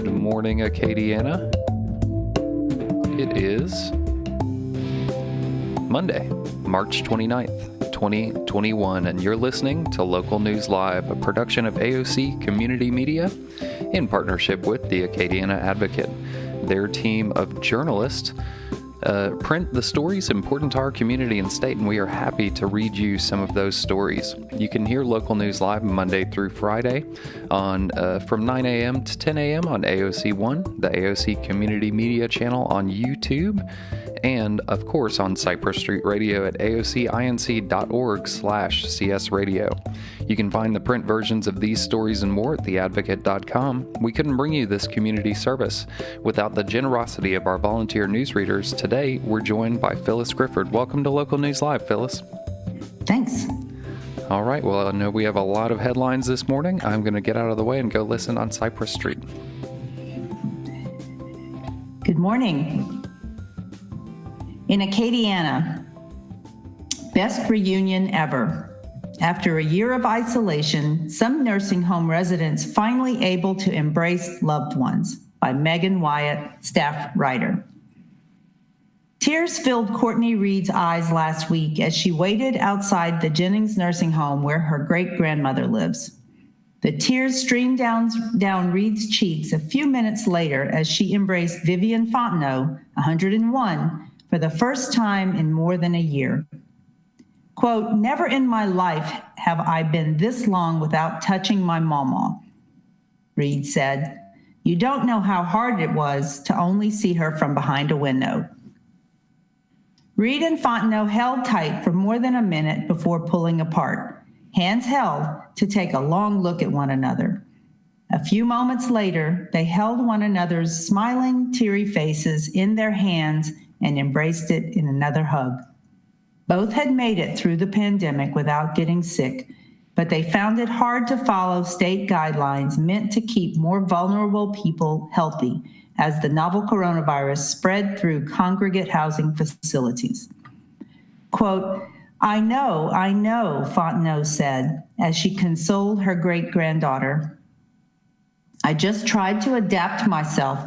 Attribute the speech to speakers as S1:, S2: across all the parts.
S1: Good morning, Acadiana. It is Monday, March 29th, 2021, and you're listening to Local News Live, a production of AOC Community Media in partnership with the Acadiana Advocate. Their team of journalists print the stories important to our community and state, and we are happy to read you some of those stories. You can hear Local News Live Monday through Friday on from 9 a.m. to 10 a.m. on AOC 1, the AOC Community Media channel on YouTube, and of course on Cypress Street Radio at aocinc.org/CS Radio. You can find the print versions of these stories and more at theadvocate.com. We couldn't bring you this community service without the generosity of our volunteer newsreaders. Today, we're joined by Phyllis Grifford. Welcome to Local News Live, Phyllis.
S2: Thanks.
S1: All right, well, I know we have a lot of headlines this morning. I'm going to get out of the way and go listen on Cypress Street.
S2: Good morning. In Acadiana, best reunion ever. After a year of isolation, some nursing home residents finally able to embrace loved ones, by Megan Wyatt, staff writer. Tears filled Courtney Reed's eyes last week as she waited outside the Jennings nursing home where her great-grandmother lives. The tears streamed down Reed's cheeks a few minutes later as she embraced Vivian Fontenot, 101, for the first time in more than a year. Quote, "Never in my life have I been this long without touching my mama," Reed said. "You don't know how hard it was to only see her from behind a window." Reed and Fontenot held tight for more than a minute before pulling apart, hands held to take a long look at one another. A few moments later, they held one another's smiling, teary faces in their hands and embraced it in another hug. Both had made it through the pandemic without getting sick, but they found it hard to follow state guidelines meant to keep more vulnerable people healthy as the novel coronavirus spread through congregate housing facilities. Quote, I know, Fontenot said as she consoled her great-granddaughter. "I just tried to adapt myself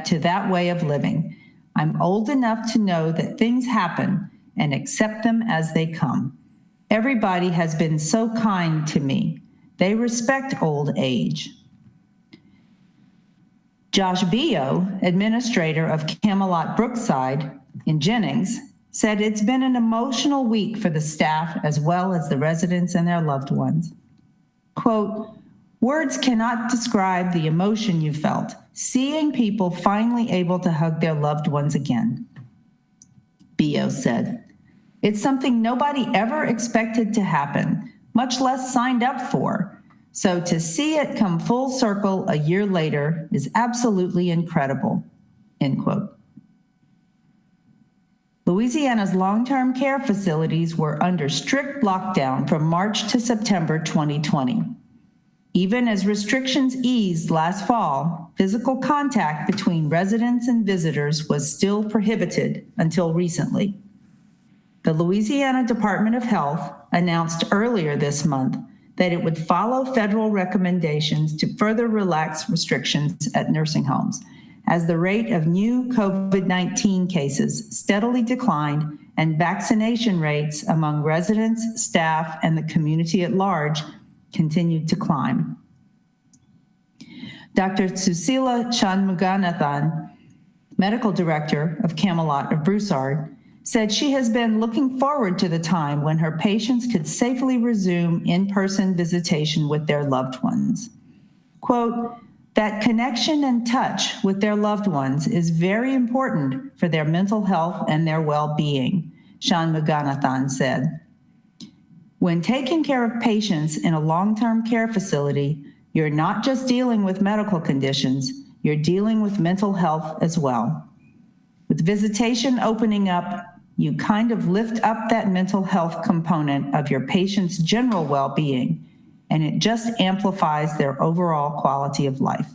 S2: to that way of living. I'm old enough to know that things happen and accept them as they come. Everybody has been so kind to me. They respect old age." Josh Bio, administrator of Camelot Brookside in Jennings, said it's been an emotional week for the staff as well as the residents and their loved ones. Quote, "Words cannot describe the emotion you felt, seeing people finally able to hug their loved ones again," Bio said. "It's something nobody ever expected to happen, much less signed up for. So to see it come full circle a year later is absolutely incredible," end quote. Louisiana's long-term care facilities were under strict lockdown from March to September 2020. Even as restrictions eased last fall, physical contact between residents and visitors was still prohibited until recently. The Louisiana Department of Health announced earlier this month that it would follow federal recommendations to further relax restrictions at nursing homes as the rate of new COVID-19 cases steadily declined and vaccination rates among residents, staff, and the community at large continued to climb. Dr. Susila Shanmuganathan, medical director of Camelot of Broussard, said she has been looking forward to the time when her patients could safely resume in-person visitation with their loved ones. Quote, "That connection and touch with their loved ones is very important for their mental health and their well-being," Shanmuganathan said. "When taking care of patients in a long-term care facility, you're not just dealing with medical conditions, you're dealing with mental health as well. With visitation opening up, you kind of lift up that mental health component of your patient's general well-being, and it just amplifies their overall quality of life."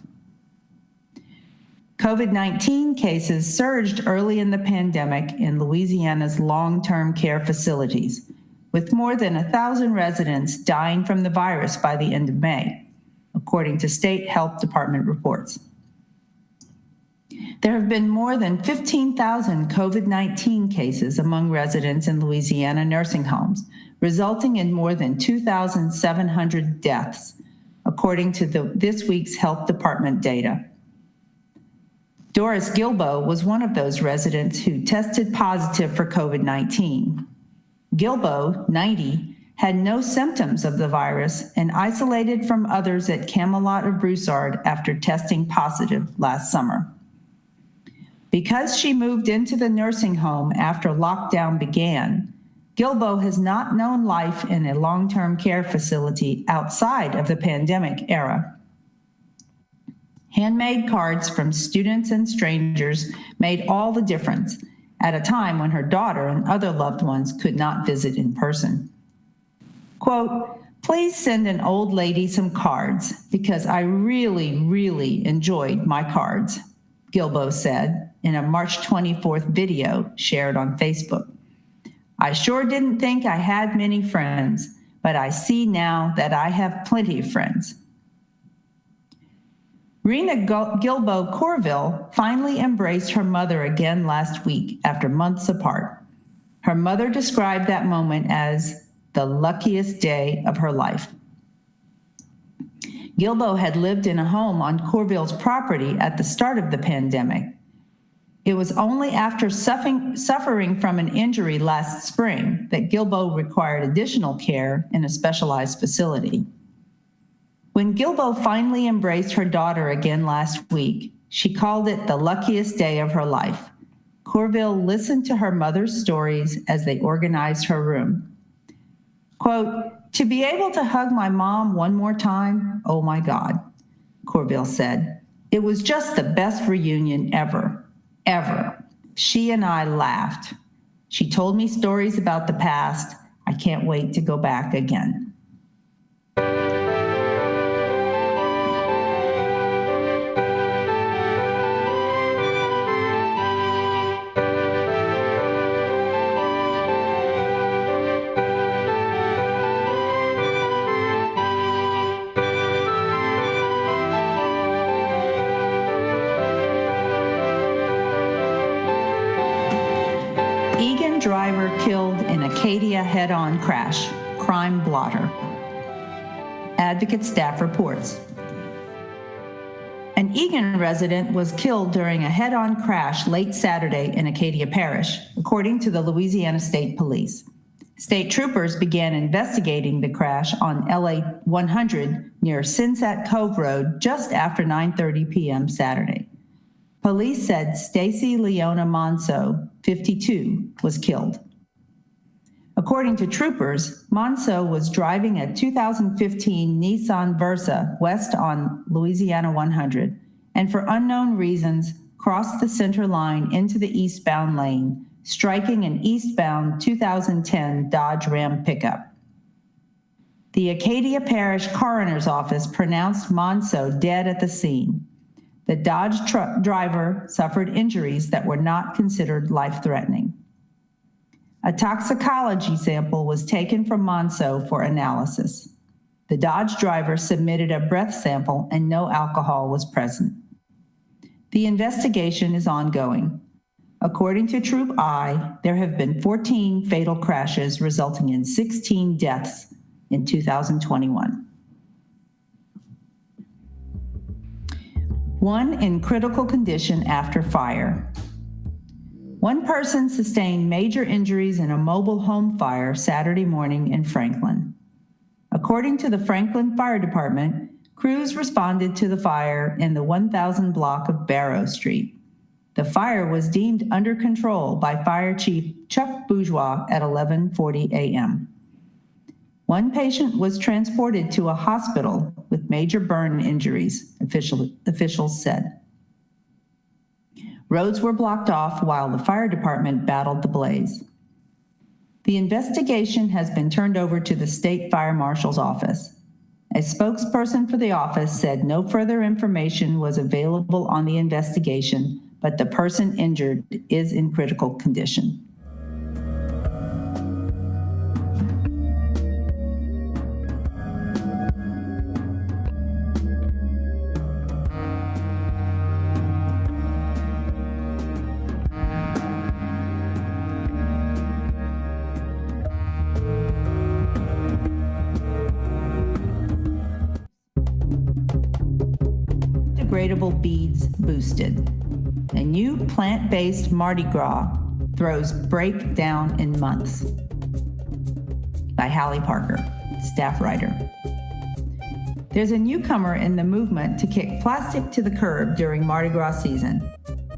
S2: COVID-19 cases surged early in the pandemic in Louisiana's long-term care facilities, with more than 1,000 residents dying from the virus by the end of May, according to state health department reports. There have been more than 15,000 COVID-19 cases among residents in Louisiana nursing homes, resulting in more than 2,700 deaths, according to this week's Health Department data. Doris Gilbo was one of those residents who tested positive for COVID-19. Gilbo, 90, had no symptoms of the virus and isolated from others at Camelot of Broussard after testing positive last summer. Because she moved into the nursing home after lockdown began, Gilbo has not known life in a long-term care facility outside of the pandemic era. Handmade cards from students and strangers made all the difference at a time when her daughter and other loved ones could not visit in person. Quote, "Please send an old lady some cards because I really enjoyed my cards," Gilbo said in a March 24th video shared on Facebook. "I sure didn't think I had many friends, but I see now that I have plenty of friends." Rena Gilbo Corville finally embraced her mother again last week after months apart. Her mother described that moment as the luckiest day of her life. Gilbo had lived in a home on Corville's property at the start of the pandemic. It was only after suffering from an injury last spring that Gilbo required additional care in a specialized facility. When Gilbo finally embraced her daughter again last week, she called it the luckiest day of her life. Corville listened to her mother's stories as they organized her room. Quote, "To be able to hug my mom one more time, oh my God," Corville said. "It was just the best reunion ever. She and I laughed. She told me stories about the past. I can't wait to go back again." Driver killed in Acadia head-on crash, crime blotter. Advocate staff reports. An Eagan resident was killed during a head-on crash late Saturday in Acadia Parish, according to the Louisiana State Police. State troopers began investigating the crash on LA 100 near Sinsat Cove Road just after 9:30 p.m. Saturday. Police said Stacy Leona Monso, 52, was killed. According to troopers, Monso was driving a 2015 Nissan Versa west on Louisiana 100 and for unknown reasons crossed the center line into the eastbound lane, striking an eastbound 2010 Dodge Ram pickup. The Acadia Parish Coroner's Office pronounced Monso dead at the scene. The Dodge truck driver suffered injuries that were not considered life-threatening. A toxicology sample was taken from Monso for analysis. The Dodge driver submitted a breath sample and no alcohol was present. The investigation is ongoing. According to Troop I, there have been 14 fatal crashes resulting in 16 deaths in 2021. One in critical condition after fire. One person sustained major injuries in a mobile home fire Saturday morning in Franklin. According to the Franklin Fire Department, crews responded to the fire in the 1000 block of Barrow Street. The fire was deemed under control by Fire Chief Chuck Bourgeois at 11:40 a.m. One patient was transported to a hospital with major burn injuries, officials said. Roads were blocked off while the fire department battled the blaze. The investigation has been turned over to the state fire marshal's office. A spokesperson for the office said no further information was available on the investigation, but the person injured is in critical condition. biodegradable beads boosted. A new plant-based Mardi Gras throws break down in months. By Hallie Parker, staff writer. There's a newcomer in the movement to kick plastic to the curb during Mardi Gras season.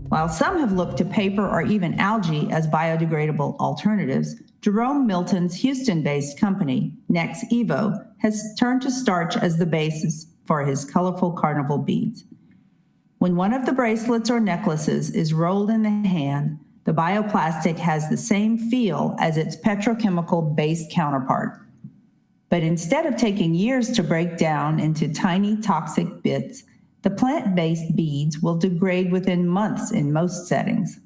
S2: While some have looked to paper or even algae as biodegradable alternatives, Jerome Milton's Houston-based company, Next Evo, has turned to starch as the basis for his colorful carnival beads. When one of the bracelets or necklaces is rolled in the hand, the bioplastic has the same feel as its petrochemical-based counterpart. But instead of taking years to break down into tiny toxic bits, the plant-based beads will degrade within months in most settings.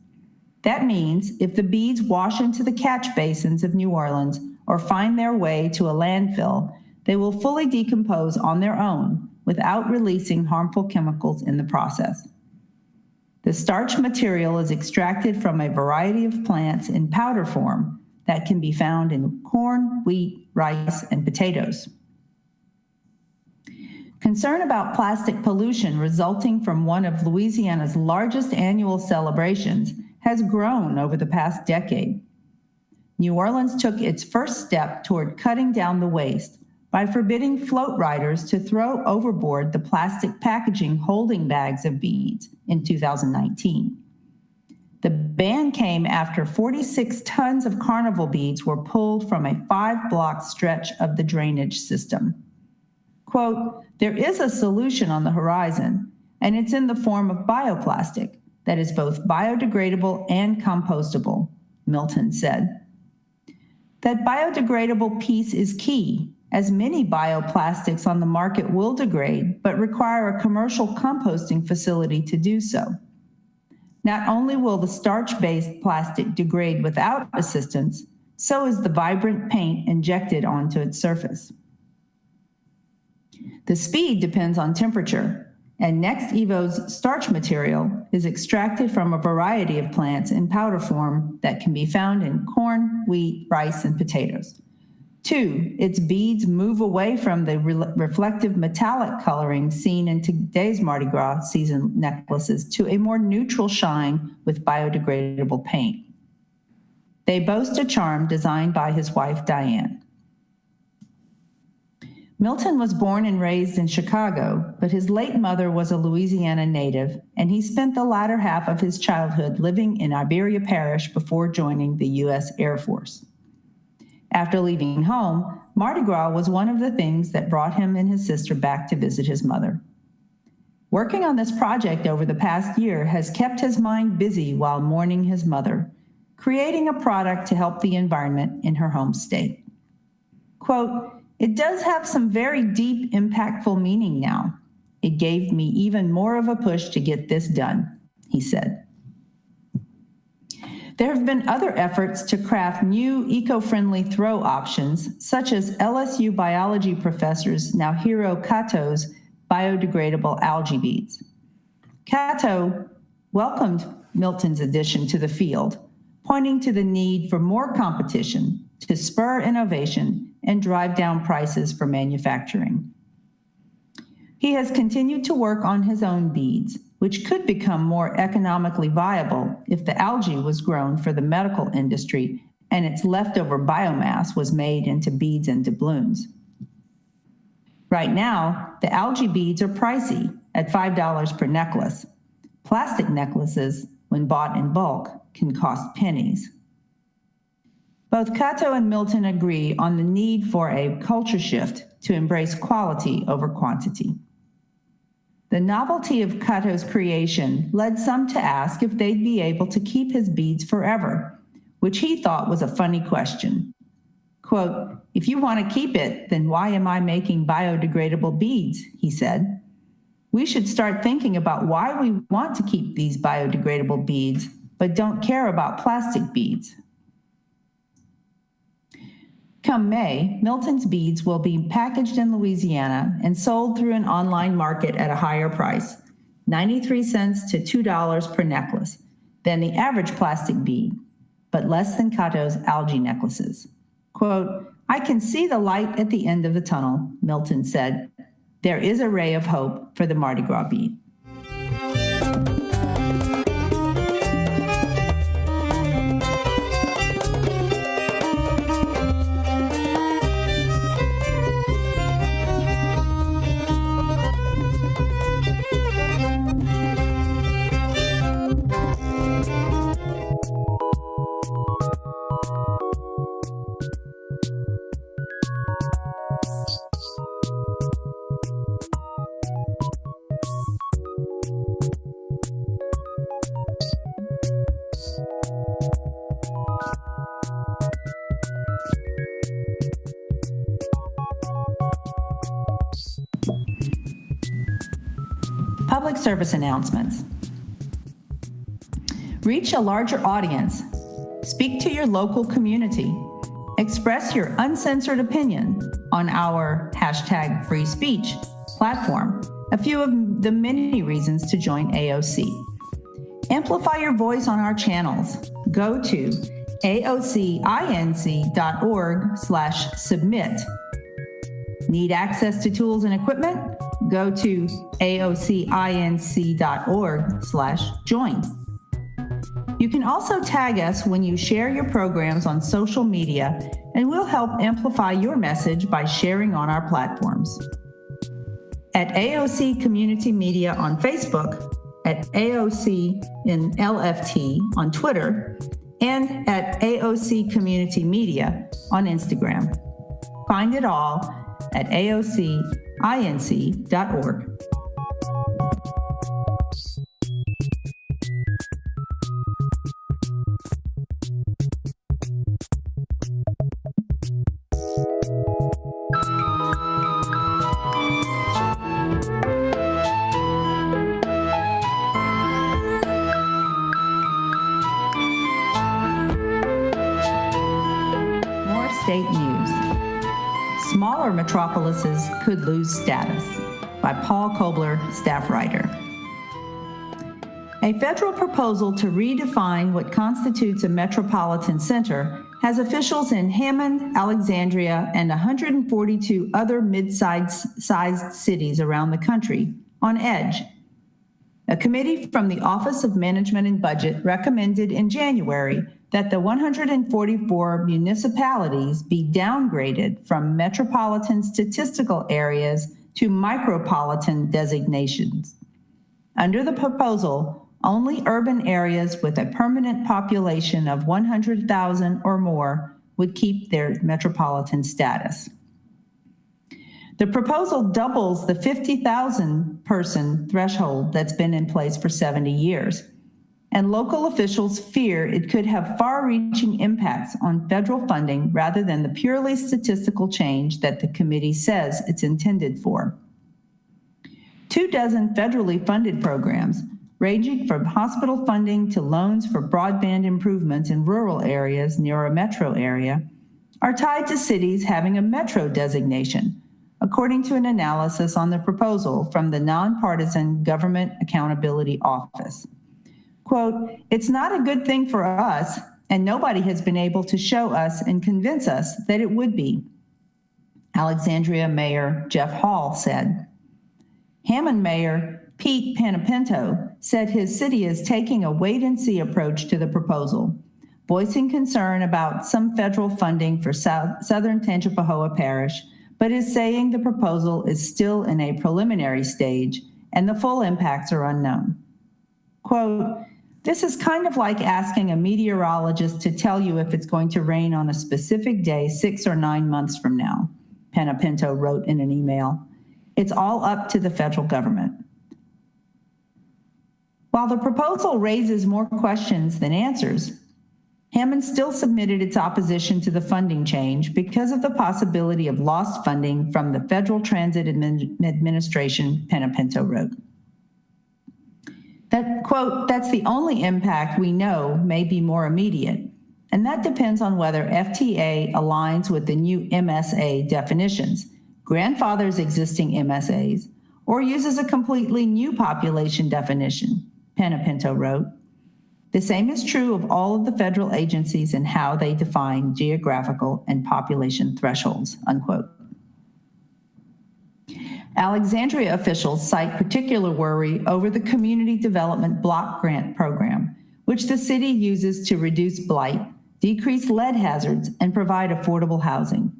S2: That means if the beads wash into the catch basins of New Orleans or find their way to a landfill, they will fully decompose on their own without releasing harmful chemicals in the process. The starch material is extracted from a variety of plants in powder form that can be found in corn, wheat, rice, and potatoes. Concern about plastic pollution resulting from one of Louisiana's largest annual celebrations has grown over the past decade. New Orleans took its first step toward cutting down the waste by forbidding float riders to throw overboard the plastic packaging holding bags of beads in 2019. The ban came after 46 tons of carnival beads were pulled from a 5-block stretch of the drainage system. Quote, "There is a solution on the horizon, and it's in the form of bioplastic that is both biodegradable and compostable," Milton said. That biodegradable piece is key, as many bioplastics on the market will degrade, but require a commercial composting facility to do so. Not only will the starch-based plastic degrade without assistance, so is the vibrant paint injected onto its surface. The speed depends on temperature, and Next Evo's starch material is extracted from a variety of plants in powder form that can be found in corn, wheat, rice, and potatoes. 2, its beads move away from the reflective metallic coloring seen in today's Mardi Gras season necklaces to a more neutral shine with biodegradable paint. They boast a charm designed by his wife, Diane. Milton was born and raised in Chicago, but his late mother was a Louisiana native, and he spent the latter half of his childhood living in Iberia Parish before joining the U.S. Air Force. After leaving home, Mardi Gras was one of the things that brought him and his sister back to visit his mother. Working on this project over the past year has kept his mind busy while mourning his mother, creating a product to help the environment in her home state. Quote, "It does have some very deep, impactful meaning now. It gave me even more of a push to get this done," he said. There have been other efforts to craft new eco-friendly throw options, such as LSU biology professors Naohiro Kato's biodegradable algae beads. Kato welcomed Milton's addition to the field, pointing to the need for more competition to spur innovation and drive down prices for manufacturing. He has continued to work on his own beads, which could become more economically viable if the algae was grown for the medical industry and its leftover biomass was made into beads and doubloons. Right now, the algae beads are pricey at $5 per necklace. Plastic necklaces, when bought in bulk, can cost pennies. Both Kato and Milton agree on the need for a culture shift to embrace quality over quantity. The novelty of Kato's creation led some to ask if they'd be able to keep his beads forever, which he thought was a funny question. Quote, "If you want to keep it, then why am I making biodegradable beads?" he said. "We should start thinking about why we want to keep these biodegradable beads, but don't care about plastic beads." Come May, Milton's beads will be packaged in Louisiana and sold through an online market at a higher price, 93 cents to $2 per necklace, than the average plastic bead, but less than Kato's algae necklaces. Quote, "I can see the light at the end of the tunnel," Milton said. "There is a ray of hope for the Mardi Gras bead." service announcements. Reach a larger audience. Speak to your local community. Express your uncensored opinion on our #free speech platform, a few of the many reasons to join AOC. Amplify your voice on our channels. Go to aocinc.org/submit. Need access to tools and equipment? Go to aocinc.org/join. You can also tag us when you share your programs on social media, and we'll help amplify your message by sharing on our platforms. At AOC Community Media on Facebook, at AOC in LFT on Twitter, and at AOC Community Media on Instagram. Find it all at aocinc.org. State news. Smaller metropolises could lose status, by Paul Kobler, staff writer. A federal proposal to redefine what constitutes a metropolitan center has officials in Hammond, Alexandria, and 142 other mid-sized cities around the country on edge. A committee from the Office of Management and Budget recommended in January that the 144 municipalities be downgraded from metropolitan statistical areas to micropolitan designations. Under the proposal, only urban areas with a permanent population of 100,000 or more would keep their metropolitan status. The proposal doubles the 50,000 person threshold that's been in place for 70 years. And local officials fear it could have far-reaching impacts on federal funding rather than the purely statistical change that the committee says it's intended for. 24 federally funded programs, ranging from hospital funding to loans for broadband improvements in rural areas near a metro area, are tied to cities having a metro designation, according to an analysis on the proposal from the Nonpartisan Government Accountability Office. Quote, "It's not a good thing for us, and nobody has been able to show us and convince us that it would be," Alexandria Mayor Jeff Hall said. Hammond Mayor Pete Panapinto said his city is taking a wait-and-see approach to the proposal, voicing concern about some federal funding for Southern Tangipahoa Parish, but is saying the proposal is still in a preliminary stage and the full impacts are unknown. Quote, "This is kind of like asking a meteorologist to tell you if it's going to rain on a specific day 6 or 9 months from now," Panapinto wrote in an email. "It's all up to the federal government." While the proposal raises more questions than answers, Hammond still submitted its opposition to the funding change because of the possibility of lost funding from the Federal Transit Administration, Panapinto wrote. That, quote, "That's the only impact we know may be more immediate, and that depends on whether FTA aligns with the new MSA definitions, grandfathers existing MSAs, or uses a completely new population definition," Panapinto wrote. The same is true of all of the federal agencies and how they define geographical and population thresholds, unquote. Alexandria officials cite particular worry over the Community Development Block Grant Program, which the city uses to reduce blight, decrease lead hazards, and provide affordable housing.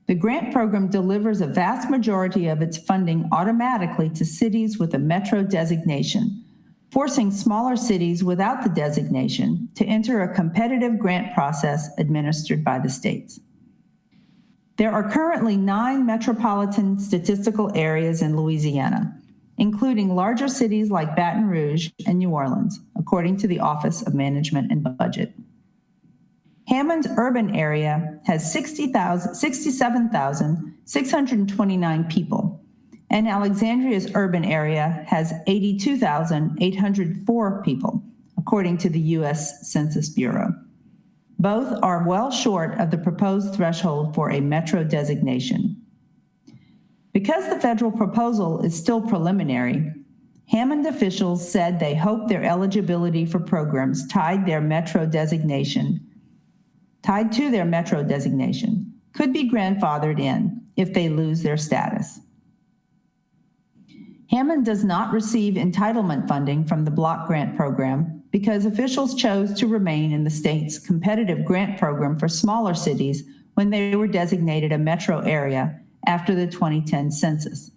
S2: The grant program delivers a vast majority of its funding automatically to cities with a metro designation, forcing smaller cities without the designation to enter a competitive grant process administered by the states. There are currently 9 metropolitan statistical areas in Louisiana, including larger cities like Baton Rouge and New Orleans, according to the Office of Management and Budget. Hammond's urban area has 67,629 people, and Alexandria's urban area has 82,804 people, according to the U.S. Census Bureau. Both are well short of the proposed threshold for a metro designation. Because the federal proposal is still preliminary, Hammond officials said they hope their eligibility for programs tied to their metro designation could be grandfathered in if they lose their status. Hammond does not receive entitlement funding from the block grant program because officials chose to remain in the state's competitive grant program for smaller cities when they were designated a metro area after the 2010 census.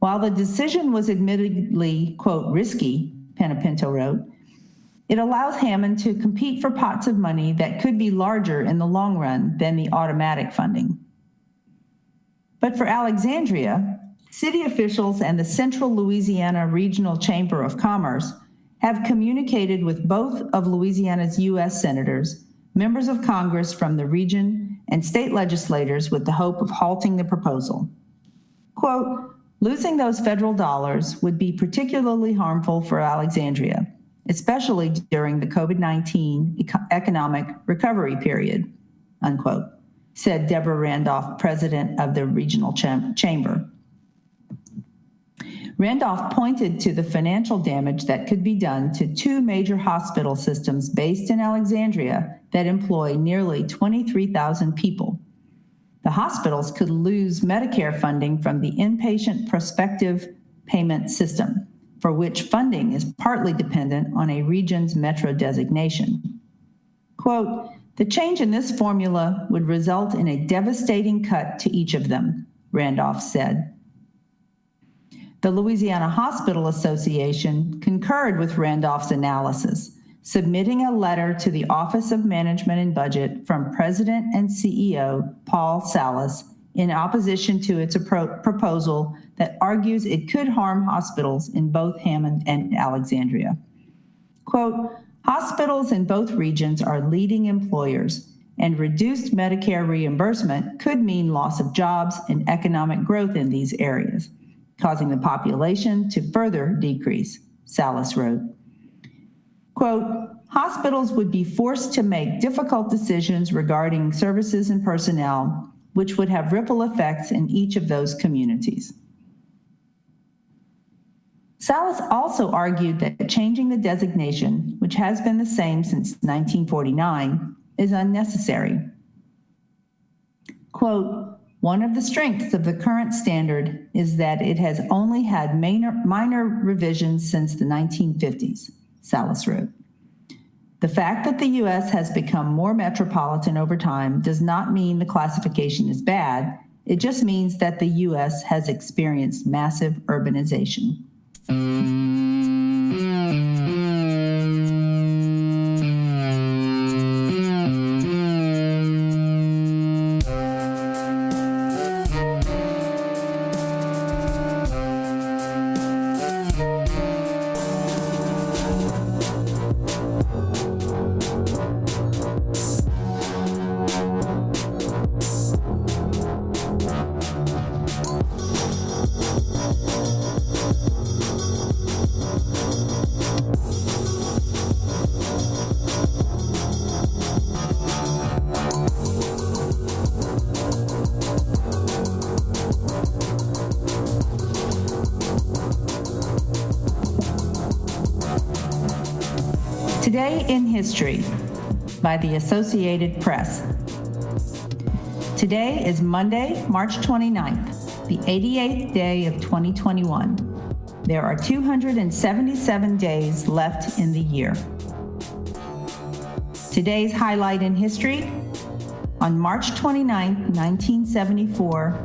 S2: While the decision was admittedly, quote, risky, Panepinto wrote, it allows Hammond to compete for pots of money that could be larger in the long run than the automatic funding. But for Alexandria, city officials and the Central Louisiana Regional Chamber of Commerce have communicated with both of Louisiana's U.S. senators, members of Congress from the region, and state legislators with the hope of halting the proposal. Quote, losing those federal dollars would be particularly harmful for Alexandria, especially during the COVID-19 economic recovery period, unquote, said Deborah Randolph, president of the regional chamber. Randolph pointed to the financial damage that could be done to two major hospital systems based in Alexandria that employ nearly 23,000 people. The hospitals could lose Medicare funding from the inpatient prospective payment system, for which funding is partly dependent on a region's metro designation. Quote, the change in this formula would result in a devastating cut to each of them, Randolph said. The Louisiana Hospital Association concurred with Randolph's analysis, submitting a letter to the Office of Management and Budget from President and CEO Paul Salas in opposition to its proposal that argues it could harm hospitals in both Hammond and Alexandria. Quote, hospitals in both regions are leading employers, and reduced Medicare reimbursement could mean loss of jobs and economic growth in these areas, causing the population to further decrease, Salas wrote. Quote, hospitals would be forced to make difficult decisions regarding services and personnel, which would have ripple effects in each of those communities. Salas also argued that changing the designation, which has been the same since 1949, is unnecessary. Quote, one of the strengths of the current standard is that it has only had minor revisions since the 1950s, Salas wrote. The fact that the U.S. has become more metropolitan over time does not mean the classification is bad. It just means that the U.S. has experienced massive urbanization. Today in History by the Associated Press. Today is Monday, March 29th, the 88th day of 2021. There are 277 days left in the year. Today's highlight in history: on March 29, 1974,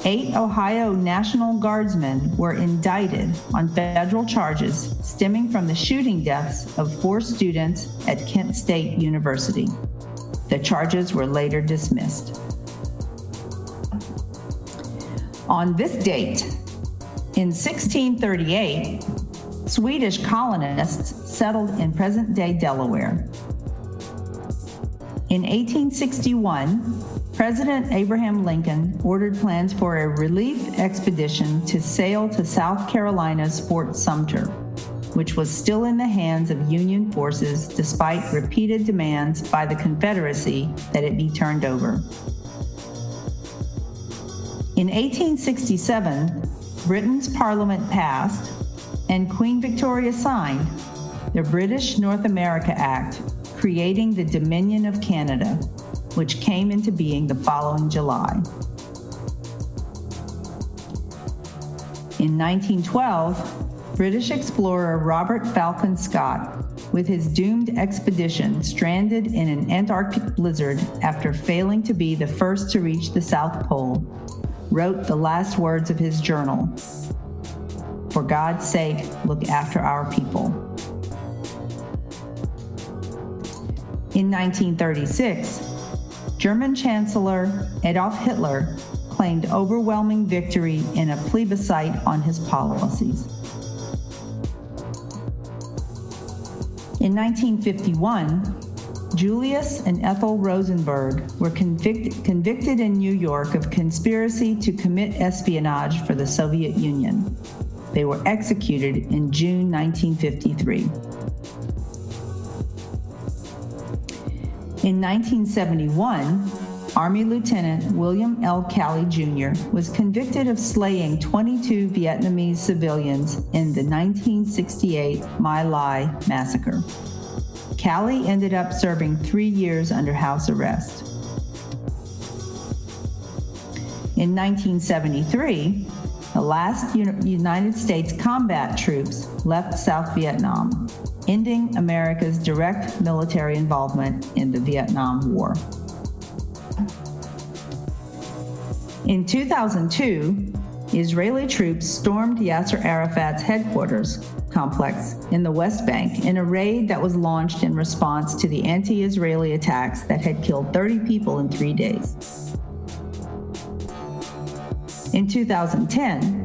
S2: 8 Ohio National Guardsmen were indicted on federal charges stemming from the shooting deaths of 4 students at Kent State University. The charges were later dismissed. On this date, in 1638, Swedish colonists settled in present-day Delaware. In 1861, President Abraham Lincoln ordered plans for a relief expedition to sail to South Carolina's Fort Sumter, which was still in the hands of Union forces despite repeated demands by the Confederacy that it be turned over. In 1867, Britain's Parliament passed and Queen Victoria signed the British North America Act, creating the Dominion of Canada, which came into being the following July. In 1912, British explorer Robert Falcon Scott, with his doomed expedition stranded in an Antarctic blizzard after failing to be the first to reach the South Pole, wrote the last words of his journal, "For God's sake, look after our people." In 1936, German Chancellor Adolf Hitler claimed overwhelming victory in a plebiscite on his policies. In 1951, Julius and Ethel Rosenberg were convicted in New York of conspiracy to commit espionage for the Soviet Union. They were executed in June 1953. In 1971, Army Lieutenant William L. Calley Jr. was convicted of slaying 22 Vietnamese civilians in the 1968 My Lai massacre. Calley ended up serving 3 years under house arrest. In 1973, the last United States combat troops left South Vietnam, ending America's direct military involvement in the Vietnam War. In 2002, Israeli troops stormed Yasser Arafat's headquarters complex in the West Bank in a raid that was launched in response to the anti-Israeli attacks that had killed 30 people in 3 days. In 2010,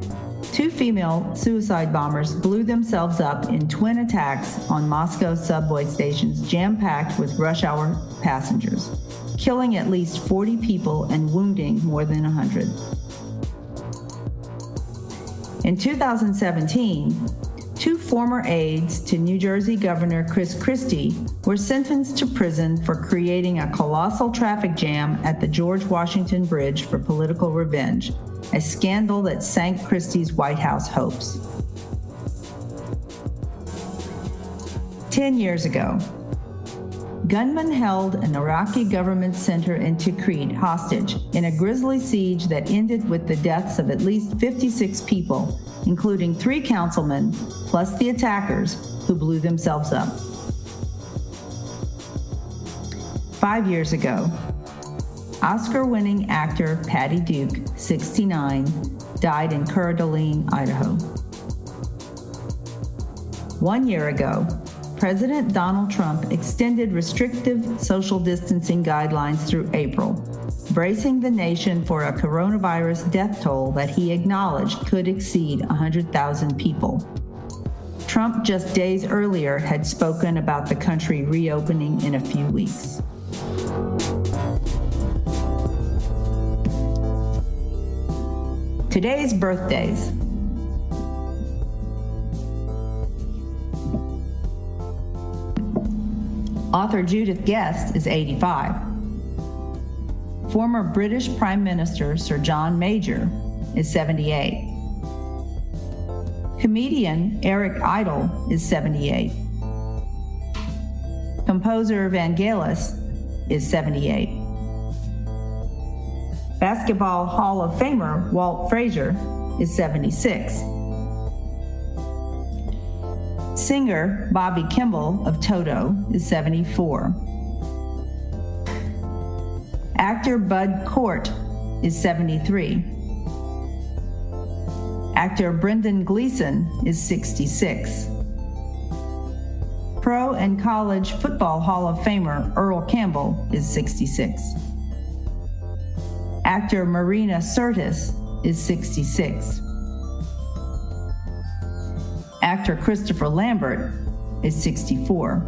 S2: 2 female suicide bombers blew themselves up in twin attacks on Moscow subway stations jam-packed with rush hour passengers, killing at least 40 people and wounding more than 100. In 2017, 2 former aides to New Jersey Governor Chris Christie were sentenced to prison for creating a colossal traffic jam at the George Washington Bridge for political revenge, a scandal that sank Christie's White House hopes. 10 years ago, gunmen held an Iraqi government center in Tikrit hostage in a grisly siege that ended with the deaths of at least 56 people, including 3 councilmen, plus the attackers who blew themselves up. 5 years ago, Oscar-winning actor Patty Duke, 69, died in Coeur d'Alene, Idaho. 1 year ago, President Donald Trump extended restrictive social distancing guidelines through April, bracing the nation for a coronavirus death toll that he acknowledged could exceed 100,000 people. Trump just days earlier had spoken about the country reopening in a few weeks. Today's birthdays. Author Judith Guest is 85. Former British Prime Minister Sir John Major is 78. Comedian Eric Idle is 78. Composer Vangelis is 78. Basketball Hall of Famer Walt Frazier is 76. Singer Bobby Kimball of Toto is 74. Actor Bud Cort is 73. Actor Brendan Gleeson is 66. Pro and College Football Hall of Famer Earl Campbell is 66. Actor Marina Sirtis is 66. Actor Christopher Lambert is 64.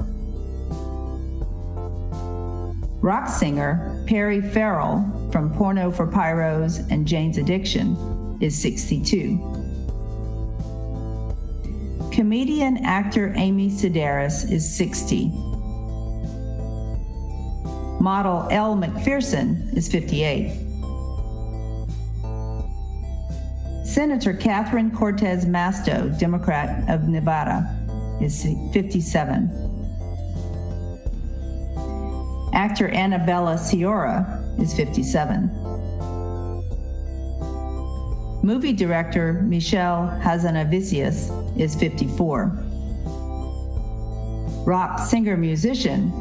S2: Rock singer Perry Farrell from Porno for Pyros and Jane's Addiction is 62. Comedian actor Amy Sedaris is 60. Model Elle McPherson is 58. Senator Catherine Cortez Masto, Democrat of Nevada, is 57. Actor Annabella Sciorra is 57. Movie director Michelle Hazanavicius is 54. Rock singer-musician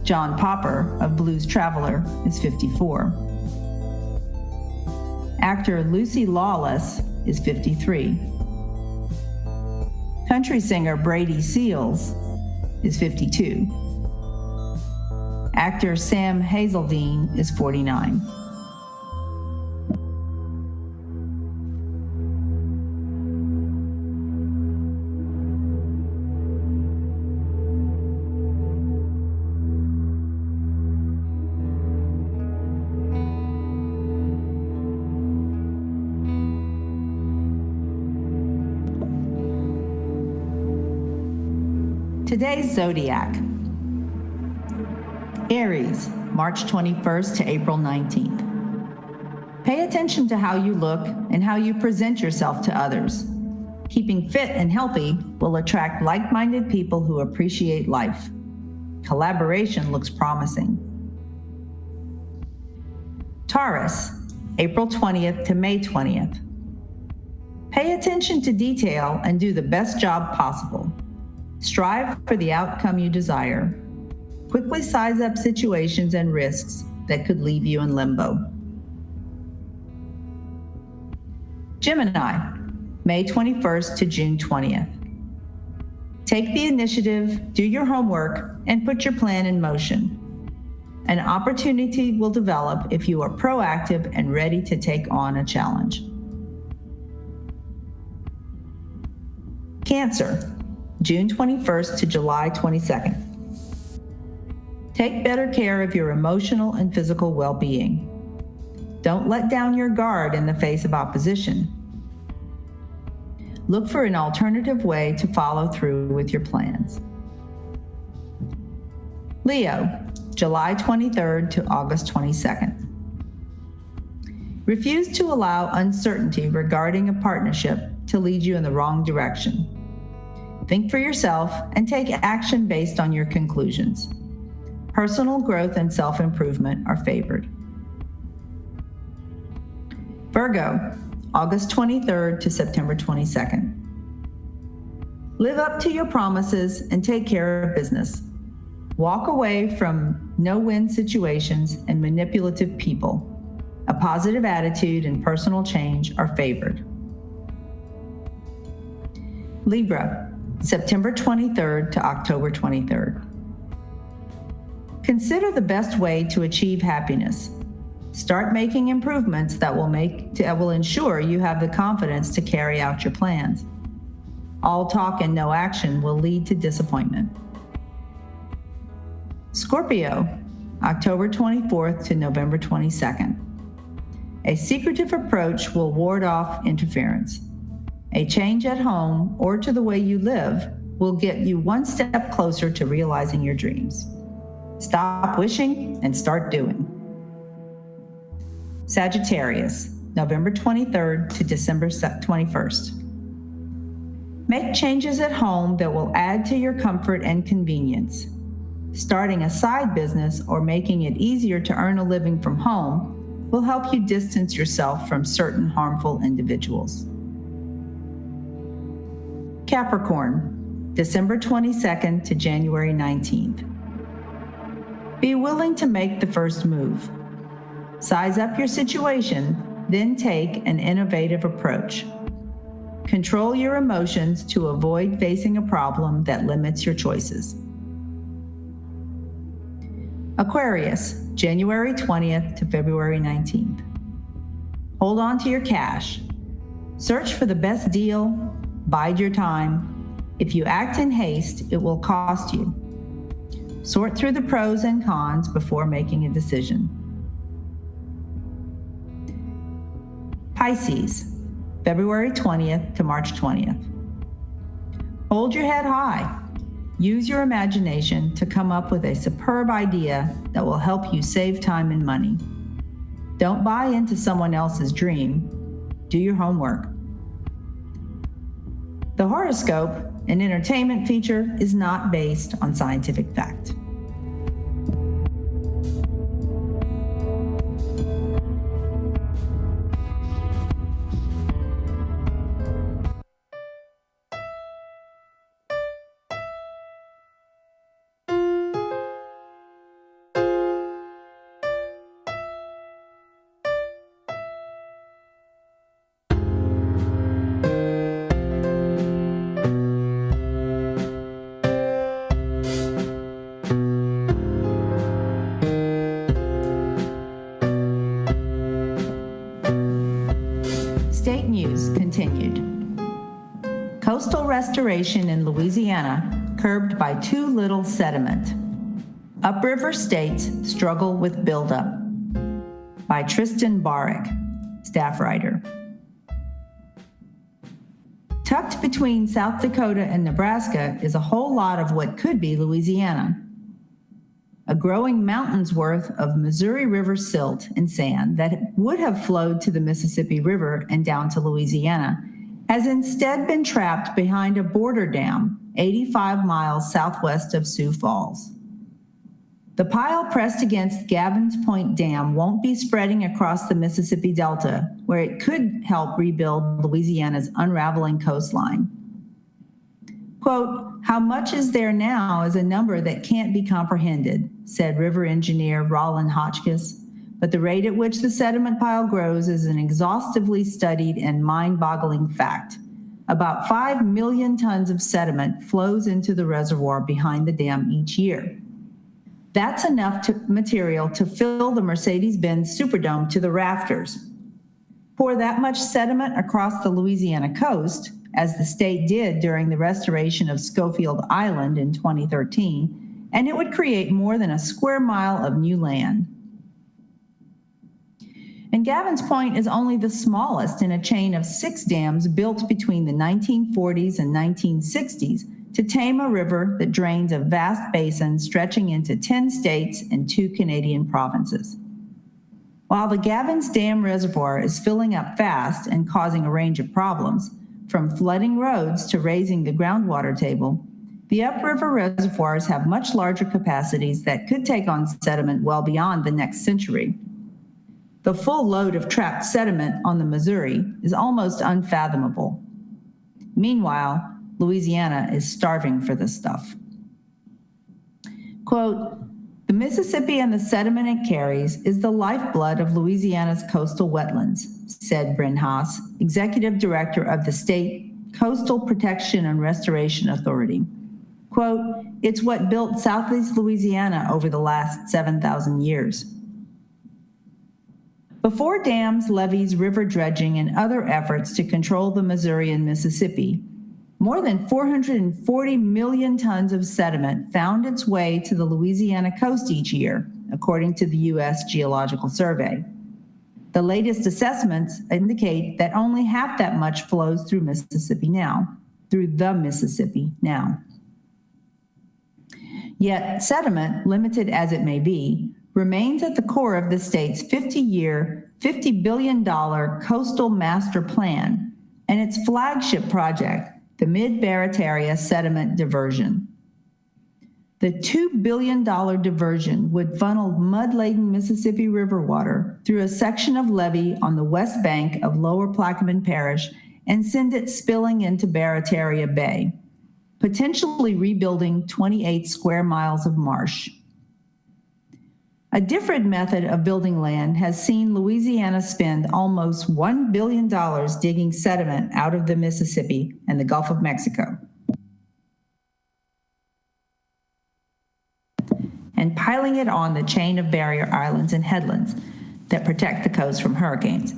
S2: John Popper of Blues Traveler is 54. Actor Lucy Lawless is 53. Country singer Brady Seals is 52. Actor Sam Hazeldine is 49. Today's zodiac. Aries, March 21st to April 19th. Pay attention to how you look and how you present yourself to others. Keeping fit and healthy will attract like-minded people who appreciate life. Collaboration looks promising. Taurus, April 20th to May 20th. Pay attention to detail and do the best job possible. Strive for the outcome you desire. Quickly size up situations and risks that could leave you in limbo. Gemini, May 21st to June 20th. Take the initiative, do your homework, and put your plan in motion. An opportunity will develop if you are proactive and ready to take on a challenge. Cancer, June 21st to July 22nd. Take better care of your emotional and physical well-being. Don't let down your guard in the face of opposition. Look for an alternative way to follow through with your plans. Leo, July 23rd to August 22nd. Refuse to allow uncertainty regarding a partnership to lead you in the wrong direction. Think for yourself and take action based on your conclusions. Personal growth and self-improvement are favored. Virgo, August 23rd to September 22nd. Live up to your promises and take care of business. Walk away from no-win situations and manipulative people. A positive attitude and personal change are favored. Libra, September 23rd to October 23rd. Consider the best way to achieve happiness. Start making improvements that will ensure you have the confidence to carry out your plans. All talk and no action will lead to disappointment. Scorpio, October 24th to November 22nd. A secretive approach will ward off interference. A change at home or to the way you live will get you one step closer to realizing your dreams. Stop wishing and start doing. Sagittarius, November 23rd to December 21st. Make changes at home that will add to your comfort and convenience. Starting a side business or making it easier to earn a living from home will help you distance yourself from certain harmful individuals. Capricorn, December 22nd to January 19th. Be willing to make the first move. Size up your situation, then take an innovative approach. Control your emotions to avoid facing a problem that limits your choices. Aquarius, January 20th to February 19th. Hold on to your cash. Search for the best deal, bide your time. If you act in haste, it will cost you. Sort through the pros and cons before making a decision. Pisces, February 20th to March 20th. Hold your head high. Use your imagination to come up with a superb idea that will help you save time and money. Don't buy into someone else's dream. Do your homework. The horoscope, an entertainment feature, is not based on scientific fact. State news continued. Coastal restoration in Louisiana curbed by too little sediment. Upriver states struggle with buildup. By Tristan Barrick, staff writer. Tucked between South Dakota and Nebraska is a whole lot of what could be Louisiana. A growing mountain's worth of Missouri River silt and sand that would have flowed to the Mississippi River and down to Louisiana has instead been trapped behind a border dam 85 miles southwest of Sioux Falls. The pile pressed against Gavin's Point Dam won't be spreading across the Mississippi Delta, where it could help rebuild Louisiana's unraveling coastline. Quote, "How much is there now is a number that can't be comprehended," said river engineer Roland Hotchkiss, but the rate at which the sediment pile grows is an exhaustively studied and mind-boggling fact. About 5 million tons of sediment flows into the reservoir behind the dam each year. That's enough material to fill the Mercedes-Benz Superdome to the rafters. Pour that much sediment across the Louisiana coast, as the state did during the restoration of Schofield Island in 2013, and it would create more than a square mile of new land. And Gavin's Point is only the smallest in a chain of 6 dams built between the 1940s and 1960s to tame a river that drains a vast basin stretching into 10 states and 2 Canadian provinces. While the Gavin's Dam Reservoir is filling up fast and causing a range of problems, from flooding roads to raising the groundwater table, the upriver reservoirs have much larger capacities that could take on sediment well beyond the next century. The full load of trapped sediment on the Missouri is almost unfathomable. Meanwhile, Louisiana is starving for this stuff. Quote, "The Mississippi and the sediment it carries is the lifeblood of Louisiana's coastal wetlands," said Bryn Haas, executive director of the state Coastal Protection and Restoration Authority. Quote, "It's what built Southeast Louisiana over the last 7,000 years." Before dams, levees, river dredging, and other efforts to control the Missouri and Mississippi, more than 440 million tons of sediment found its way to the Louisiana coast each year, according to the U.S. Geological Survey. The latest assessments indicate that only half that much flows through the Mississippi now. Yet sediment, limited as it may be, remains at the core of the state's 50-year, $50 billion coastal master plan and its flagship project, the Mid-Barataria Sediment Diversion. The $2 billion diversion would funnel mud-laden Mississippi River water through a section of levee on the west bank of Lower Plaquemine Parish and send it spilling into Barataria Bay, potentially rebuilding 28 square miles of marsh. A different method of building land has seen Louisiana spend almost $1 billion digging sediment out of the Mississippi and the Gulf of Mexico, and piling it on the chain of barrier islands and headlands that protect the coast from hurricanes.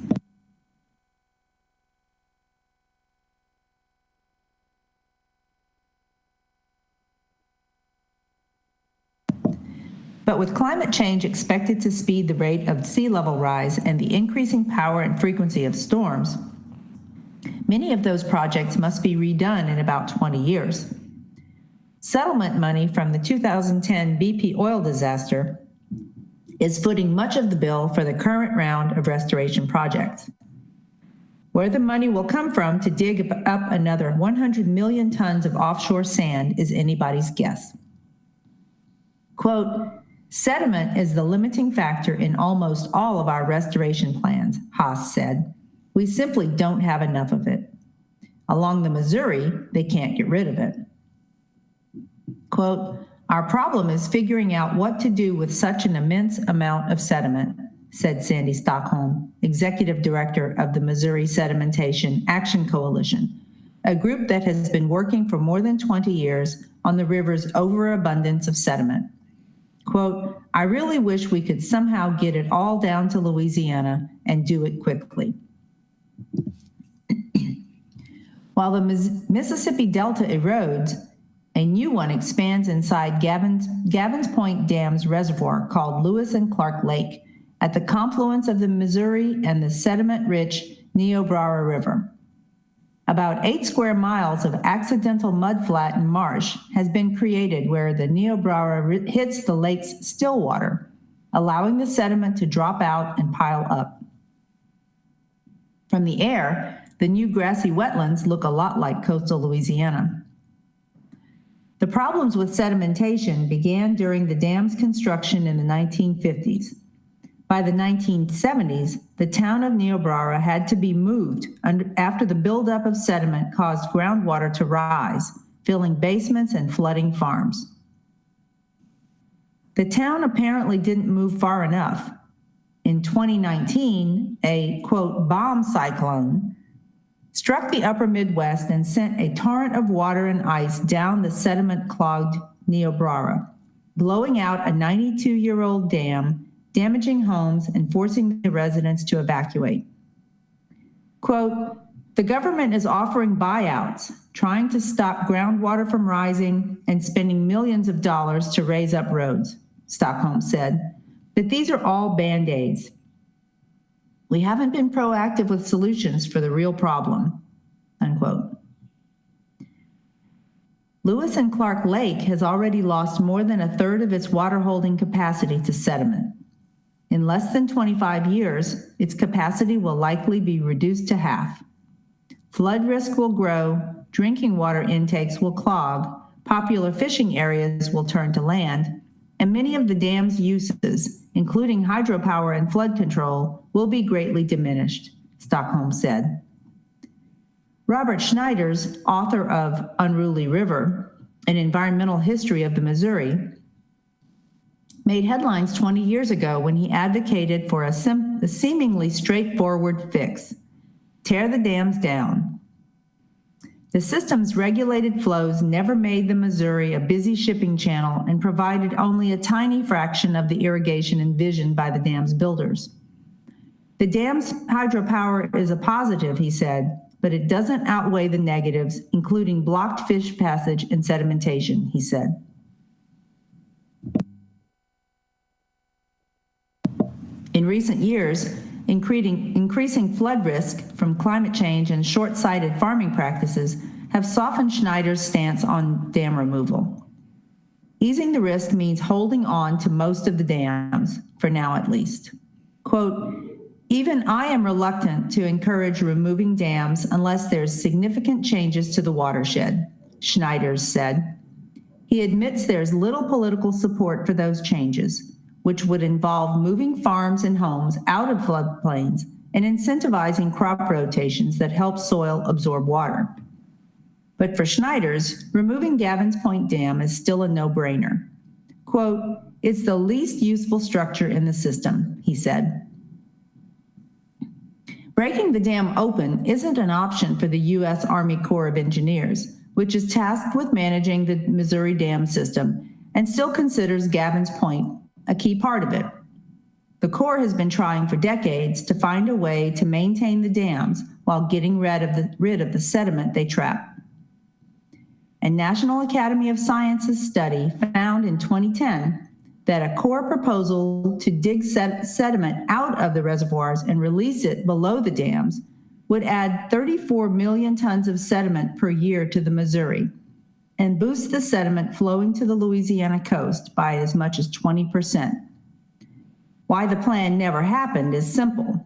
S2: But with climate change expected to speed the rate of sea level rise and the increasing power and frequency of storms, many of those projects must be redone in about 20 years. Settlement money from the 2010 BP oil disaster is footing much of the bill for the current round of restoration projects. Where the money will come from to dig up another 100 million tons of offshore sand is anybody's guess. Quote, sediment is the limiting factor in almost all of our restoration plans, Haas said. We simply don't have enough of it. Along the Missouri, they can't get rid of it. Quote, our problem is figuring out what to do with such an immense amount of sediment, said Sandy Stockholm, executive director of the Missouri Sedimentation Action Coalition, a group that has been working for more than 20 years on the river's overabundance of sediment. Quote, I really wish we could somehow get it all down to Louisiana and do it quickly. While the Mississippi Delta erodes, a new one expands inside Gavins Point Dam's reservoir called Lewis and Clark Lake at the confluence of the Missouri and the sediment-rich Niobrara River. About 8 square miles of accidental mudflat and marsh has been created where the Niobrara hits the lake's still water, allowing the sediment to drop out and pile up. From the air, the new grassy wetlands look a lot like coastal Louisiana. The problems with sedimentation began during the dam's construction in the 1950s. By the 1970s, the town of Niobrara had to be moved after the buildup of sediment caused groundwater to rise, filling basements and flooding farms. The town apparently didn't move far enough. In 2019, a, quote, bomb cyclone struck the upper Midwest and sent a torrent of water and ice down the sediment-clogged Niobrara, blowing out a 92-year-old dam, damaging homes and forcing the residents to evacuate. Quote, the government is offering buyouts, trying to stop groundwater from rising and spending millions of dollars to raise up roads, Stockholm said, but these are all Band-Aids. We haven't been proactive with solutions for the real problem, unquote. Lewis and Clark Lake has already lost more than a third of its water holding capacity to sediment. In less than 25 years, its capacity will likely be reduced to half. Flood risk will grow, drinking water intakes will clog, popular fishing areas will turn to land, and many of the dam's uses, including hydropower and flood control, will be greatly diminished, Stockholm said. Robert Schneiders, author of Unruly River, An Environmental History of the Missouri, made headlines 20 years ago when he advocated for a seemingly straightforward fix: tear the dams down. The system's regulated flows never made the Missouri a busy shipping channel and provided only a tiny fraction of the irrigation envisioned by the dam's builders. The dam's hydropower is a positive, he said, but it doesn't outweigh the negatives, including blocked fish passage and sedimentation, he said. In recent years, increasing flood risk from climate change and short-sighted farming practices have softened Schneider's stance on dam removal. Easing the risk means holding on to most of the dams, for now at least. Quote, even I am reluctant to encourage removing dams unless there's significant changes to the watershed, Schneider said. He admits there's little political support for those changes, which would involve moving farms and homes out of floodplains and incentivizing crop rotations that help soil absorb water. But for Schneiders, removing Gavins Point Dam is still a no-brainer. Quote, it's the least useful structure in the system, he said. Breaking the dam open isn't an option for the U.S. Army Corps of Engineers, which is tasked with managing the Missouri dam system and still considers Gavins Point a key part of it. The Corps has been trying for decades to find a way to maintain the dams while getting rid of the sediment they trap. A National Academy of Sciences study found in 2010 that a Corps proposal to dig sediment out of the reservoirs and release it below the dams would add 34 million tons of sediment per year to the Missouri and boost the sediment flowing to the Louisiana coast by as much as 20%. Why the plan never happened is simple.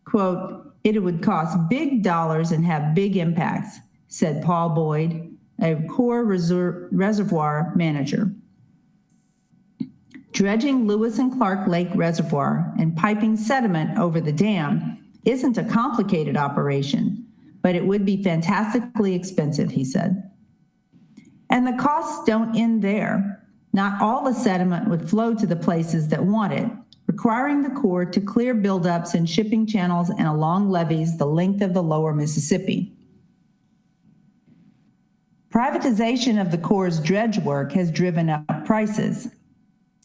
S2: Quote, "It would cost big dollars and have big impacts," said Paul Boyd, a Corps reservoir manager. Dredging Lewis and Clark Lake Reservoir and piping sediment over the dam isn't a complicated operation, but it would be fantastically expensive, he said. And the costs don't end there. Not all the sediment would flow to the places that want it, requiring the Corps to clear buildups in shipping channels and along levees the length of the lower Mississippi. Privatization of the Corps' dredge work has driven up prices.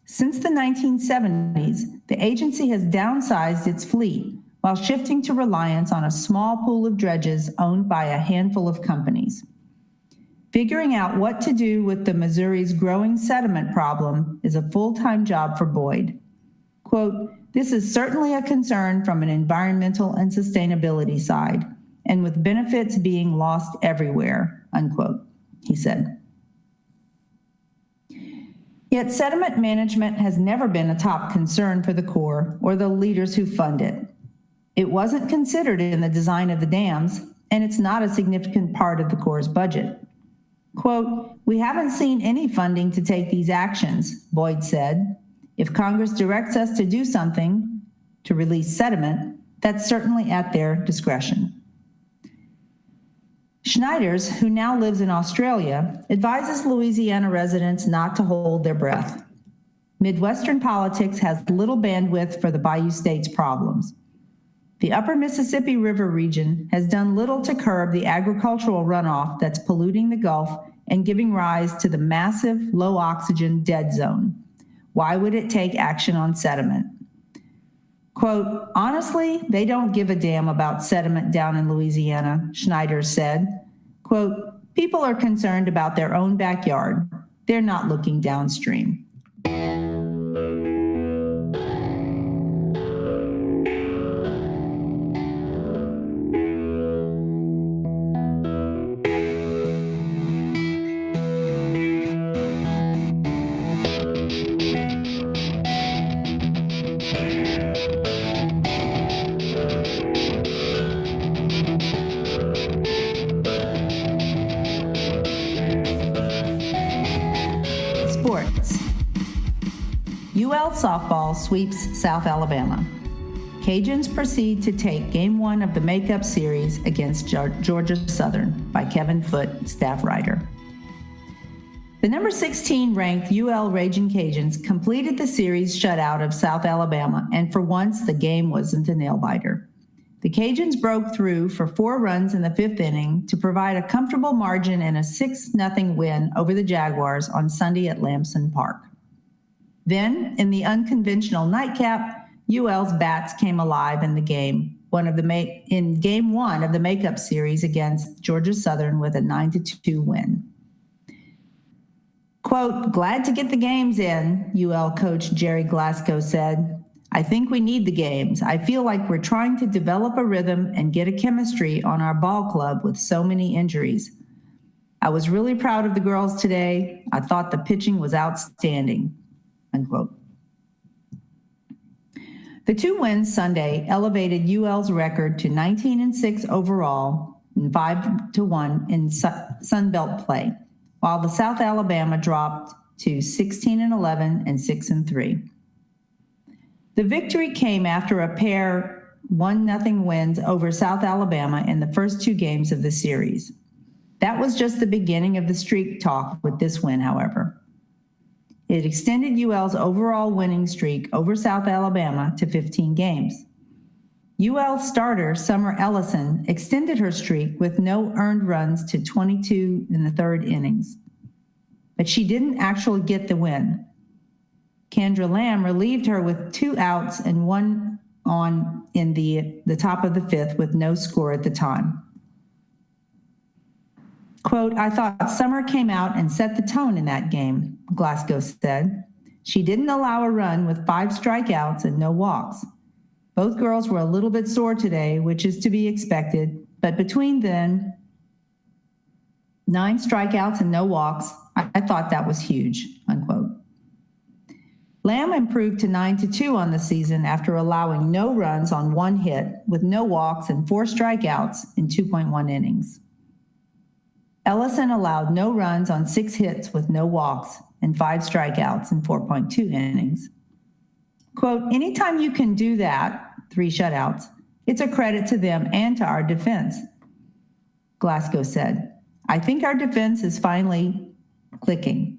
S2: Since the 1970s, the agency has downsized its fleet while shifting to reliance on a small pool of dredges owned by a handful of companies. Figuring out what to do with the Missouri's growing sediment problem is a full-time job for Boyd. Quote, "This is certainly a concern from an environmental and sustainability side, and with benefits being lost everywhere," unquote, he said. Yet sediment management has never been a top concern for the Corps or the leaders who fund it. It wasn't considered in the design of the dams, and it's not a significant part of the Corps' budget. Quote, "We haven't seen any funding to take these actions," Boyd said. "If Congress directs us to do something to release sediment, that's certainly at their discretion." Schneiders, who now lives in Australia, advises Louisiana residents not to hold their breath. Midwestern politics has little bandwidth for the Bayou State's problems. The upper Mississippi River region has done little to curb the agricultural runoff that's polluting the Gulf and giving rise to the massive low-oxygen dead zone. Why would it take action on sediment? Quote, "Honestly, they don't give a damn about sediment down in Louisiana," Schneider said. Quote, "People are concerned about their own backyard. They're not looking downstream." Sports. UL softball sweeps South Alabama. Cajuns proceed to take Game 1 of the makeup series against Georgia Southern by Kevin Foote, staff writer. The number 16 ranked UL Ragin' Cajuns completed the series shutout of South Alabama, and for once the game wasn't a nail-biter. The Cajuns broke through for 4 runs in the 5th inning to provide a comfortable margin and a 6-0 win over the Jaguars on Sunday at Lamson Park. Then, in the unconventional nightcap, UL's bats came alive in the game, in Game 1 of the makeup series against Georgia Southern with a 9-2 win. Quote, "Glad to get the games in," UL coach Jerry Glasgow said. "I think we need the games. I feel like we're trying to develop a rhythm and get a chemistry on our ball club with so many injuries. I was really proud of the girls today. I thought the pitching was outstanding," unquote. The 2 wins Sunday elevated UL's record to 19-6 overall and 5-1 in Sun Belt play, while the South Alabama dropped to 16-11 and 6-3. The victory came after a pair 1-0 wins over South Alabama in the first 2 games of the series. That was just the beginning of the streak talk with this win, however. It extended UL's overall winning streak over South Alabama to 15 games. UL starter Summer Ellison extended her streak with no earned runs to 22 in the 3rd innings. But she didn't actually get the win. Kendra Lamb relieved her with 2 outs and 1 on in the top of the 5th with no score at the time. Quote, "I thought Summer came out and set the tone in that game," Glasgow said. She didn't allow a run with 5 strikeouts and no walks. Both girls were a little bit sore today, which is to be expected, but between them, 9 strikeouts and no walks, I thought that was huge," unquote. Lamb improved to 9-2 on the season after allowing no runs on 1 hit with no walks and 4 strikeouts in 2.1 innings. Ellison allowed no runs on 6 hits with no walks and 5 strikeouts in 4.2 innings. Quote, "Anytime you can do that," 3 shutouts, "it's a credit to them and to our defense," Glasgow said. "I think our defense is finally clicking.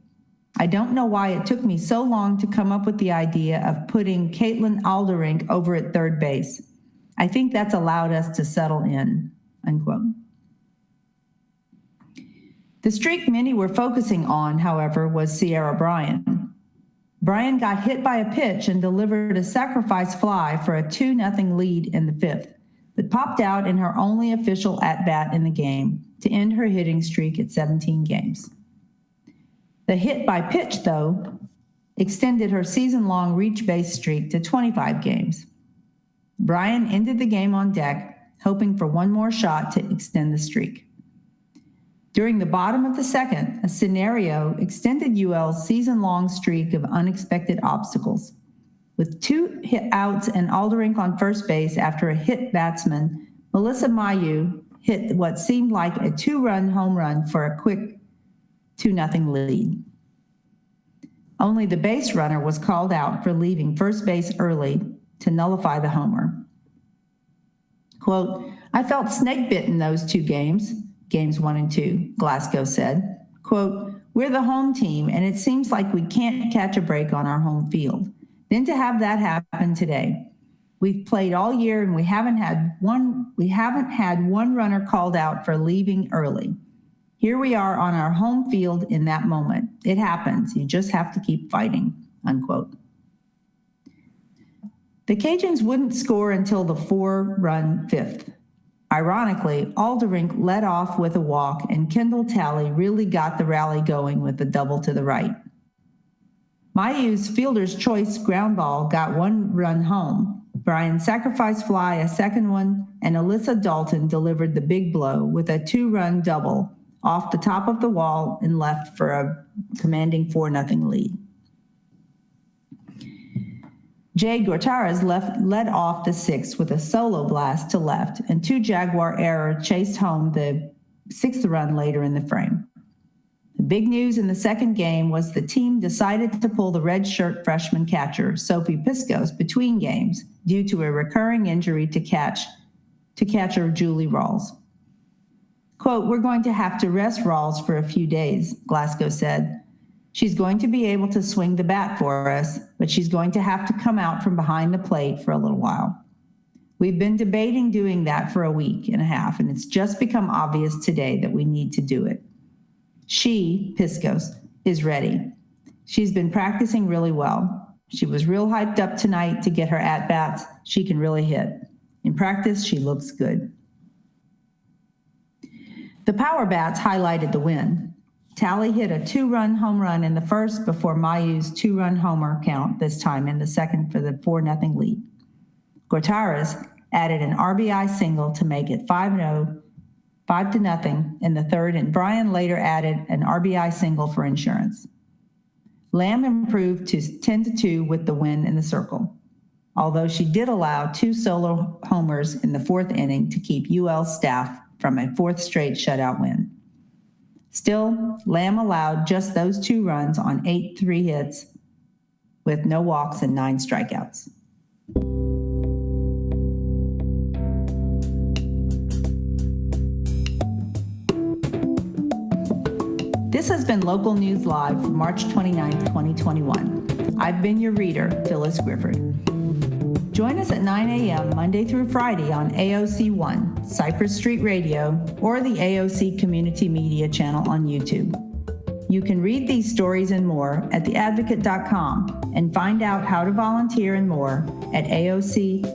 S2: I don't know why it took me so long to come up with the idea of putting Caitlin Alderink over at third base. I think that's allowed us to settle in," unquote. The streak many were focusing on, however, was Sierra Bryan. Bryan got hit by a pitch and delivered a sacrifice fly for a 2-0 lead in the 5th, but popped out in her only official at-bat in the game to end her hitting streak at 17 games. The hit by pitch, though, extended her season-long reach base streak to 25 games. Bryan ended the game on deck, hoping for one more shot to extend the streak. During the bottom of the 2nd, a scenario extended UL's season-long streak of unexpected obstacles. With 2 hit outs and Alderink on first base after a hit batsman, Melissa Mayu hit what seemed like a 2-run home run for a quick 2-0 lead. Only the base runner was called out for leaving first base early to nullify the homer. Quote, "I felt snake bitten those 2 games, games 1 and 2, Glasgow said. Quote, "We're the home team and it seems like we can't catch a break on our home field. Then to have that happen today. We've played all year and we haven't had one runner called out for leaving early. Here we are on our home field in that moment. It happens. You just have to keep fighting," unquote. The Cajuns wouldn't score until the 4-run 5th. Ironically, Alderink led off with a walk and Kendall Talley really got the rally going with the double to the right. Mayu's fielder's choice ground ball got 1 run home. Bryan's sacrifice fly, a 2nd one, and Alyssa Dalton delivered the big blow with a 2-run double off the top of the wall and left for a commanding 4-0 lead. Jay Gortaras led off the 6th with a solo blast to left, and 2 Jaguar error chased home the 6th run later in the frame. The big news in the 2nd game was the team decided to pull the redshirt freshman catcher, Sophie Piscos, between games due to a recurring injury to catcher Julie Rawls. Quote, "We're going to have to rest Rawls for a few days," Glasgow said. "She's going to be able to swing the bat for us, but she's going to have to come out from behind the plate for a little while. We've been debating doing that for a week and a half, and it's just become obvious today that we need to do it. She, Piscos, is ready. She's been practicing really well. She was real hyped up tonight to get her at-bats. She can really hit. In practice, she looks good." The power bats highlighted the win. Talley hit a 2-run home run in the 1st before Mayu's 2-run homer count this time in the 2nd for the 4-0 lead. Gortaras added an RBI single to make it 5-0 in the 3rd, and Bryan later added an RBI single for insurance. Lamb improved to 10-2 with the win in the circle, although she did allow 2 solo homers in the 4th inning to keep UL staff from a 4th straight shutout win. Still, Lamb allowed just those 2 runs on 8 3-hits with no walks and 9 strikeouts. This has been Local News Live for March 29, 2021. I've been your reader, Phyllis Grifford. Join us at 9 a.m. Monday through Friday on AOC 1, Cypress Street Radio, or the AOC Community Media channel on YouTube. You can read these stories and more at theadvocate.com and find out how to volunteer and more at aocinc.org.